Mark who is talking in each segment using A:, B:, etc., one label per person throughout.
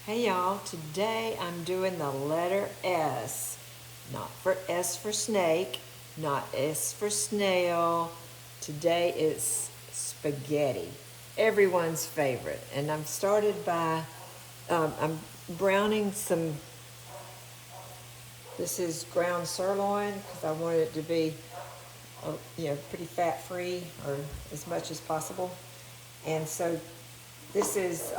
A: Hey y'all, today I'm doing the letter S. Not for S for snake, not S for snail. Today it's spaghetti, everyone's favorite. And I've started by, I'm browning some, this is ground sirloin because I want it to be, pretty fat free or as much as possible. And so this is,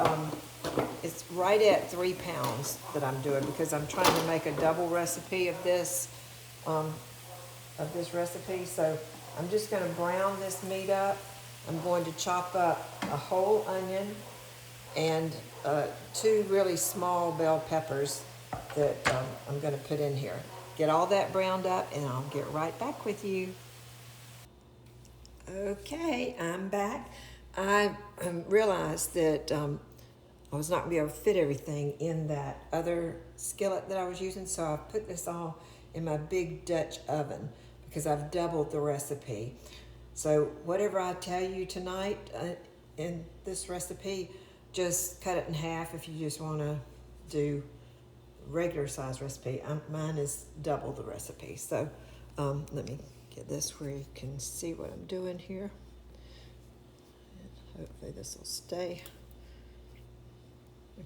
A: it's right at 3 pounds that I'm doing because I'm trying to make a double recipe um, of this recipe. So I'm just going to brown this meat up. I'm going to chop up a whole onion and two really small bell peppers that I'm going to put in here. Get all that browned up and I'll get right back with you. Okay, I'm back. I realized that I was not going to be able to fit everything in that other skillet that I was using, so I've put this all in my big Dutch oven because I've doubled the recipe. So whatever I tell you tonight in this recipe, just cut it in half if you just want to do regular size recipe. Mine is double the recipe. So let me get this where you can see what I'm doing here. And hopefully this will stay.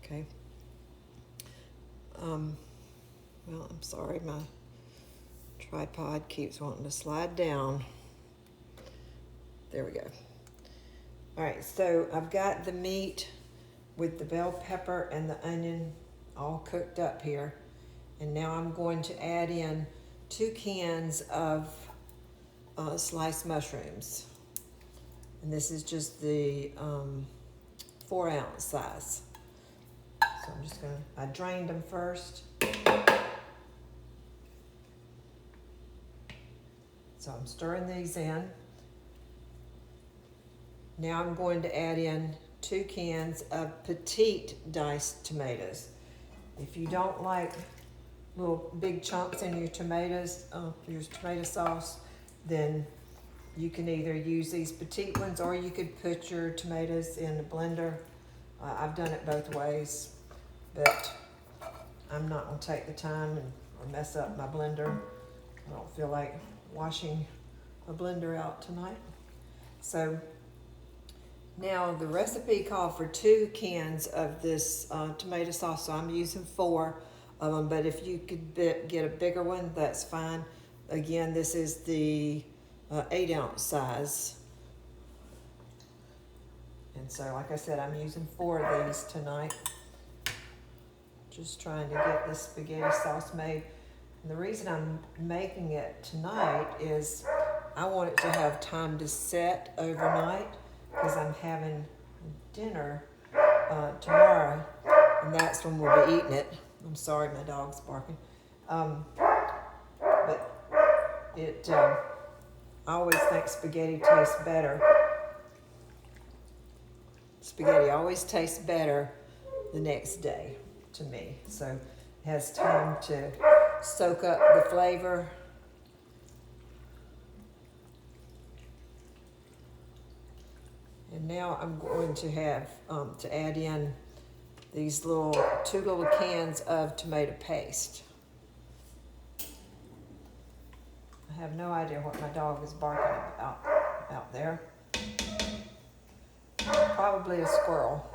A: Okay. Well, I'm sorry, my tripod keeps wanting to slide down. There we go. All right, so I've got the meat with the bell pepper and the onion all cooked up here. And now I'm going to add in 2 cans of sliced mushrooms. And this is just the 4-ounce size. So I'm just I drained them first. So I'm stirring these in. Now I'm going to add in 2 cans of petite diced tomatoes. If you don't like little big chunks in your tomatoes, your tomato sauce, then you can either use these petite ones or you could put your tomatoes in a blender. I've done it both ways, but I'm not going to take the time or mess up my blender. I don't feel like washing a blender out tonight. So now the recipe called for 2 cans of this tomato sauce, so I'm using 4 of them, but if you could get a bigger one, that's fine. Again, this is the 8-ounce size. And so, like I said, I'm using 4 of these tonight. Just trying to get this spaghetti sauce made. And the reason I'm making it tonight is I want it to have time to set overnight because I'm having dinner tomorrow, and that's when we'll be eating it. I'm sorry, my dog's barking. But I always think spaghetti tastes better. Spaghetti always tastes better the next day to me. So it has time to soak up the flavor. And now I'm going to have to add in these 2 little cans of tomato paste. I have no idea what my dog is barking out there. Probably a squirrel.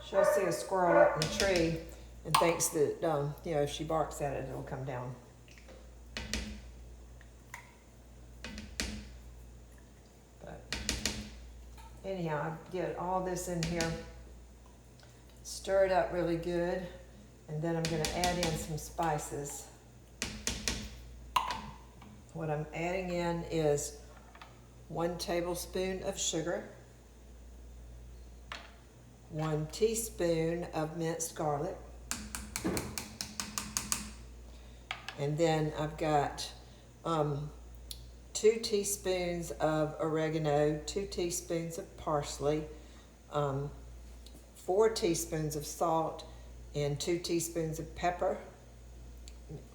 A: She'll see a squirrel up in a tree and thinks that if she barks at it, it'll come down. Anyhow, I get all this in here, stir it up really good, and then I'm going to add in some spices. What I'm adding in is 1 tablespoon of sugar, 1 teaspoon of minced garlic, and then I've got 2 teaspoons of oregano, 2 teaspoons of parsley, 4 teaspoons of salt, and 2 teaspoons of pepper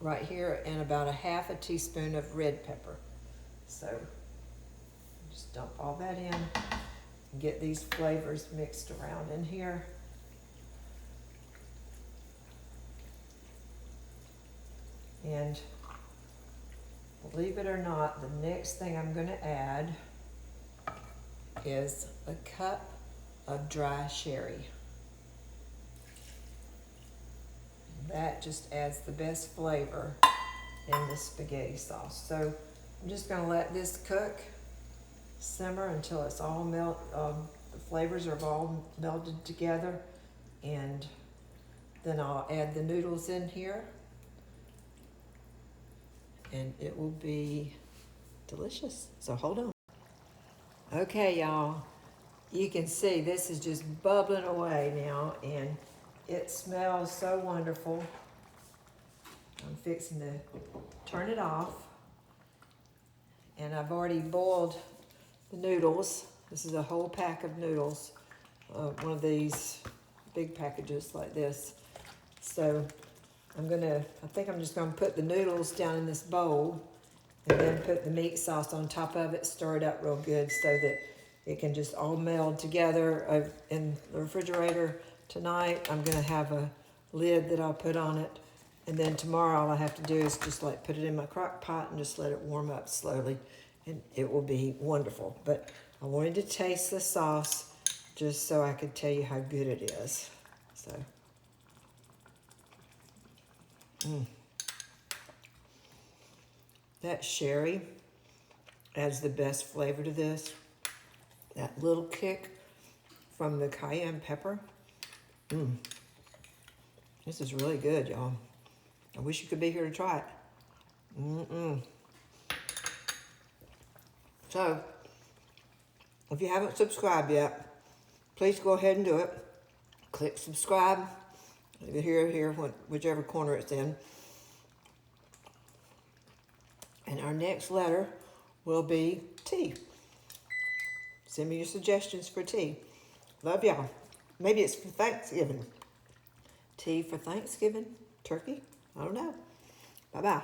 A: right here, and about a 1/2 teaspoon of red pepper. So I'm Just dump all that in and get these flavors mixed around in here. And believe it or not, the next thing I'm going to add is a cup of dry sherry. That just adds the best flavor in the spaghetti sauce. So I'm just going to let this cook, simmer until it's all the flavors are all melted together, and then I'll add the noodles in here, and it will be delicious. So hold on. Okay, y'all, you can see this is just bubbling away now, and it smells so wonderful. I'm fixing to turn it off, and I've already boiled the noodles. This is a whole pack of noodles, one of these big packages like this. So I think I'm just gonna put the noodles down in this bowl and then put the meat sauce on top of it, stir it up real good so that it can just all meld together. In the refrigerator tonight, I'm gonna have a lid that I'll put on it. And then tomorrow all I have to do is just like put it in my crock pot and just let it warm up slowly, and it will be wonderful. But I wanted to taste the sauce just so I could tell you how good it is. So, that sherry adds the best flavor to this. That little kick from the cayenne pepper. This is really good, y'all. I wish you could be here to try it. So, if you haven't subscribed yet, please go ahead and do it. Click subscribe, here, whichever corner it's in. And our next letter will be T. Send me your suggestions for T. Love y'all. Maybe it's for Thanksgiving. T for Thanksgiving? Turkey? I don't know. Bye-bye.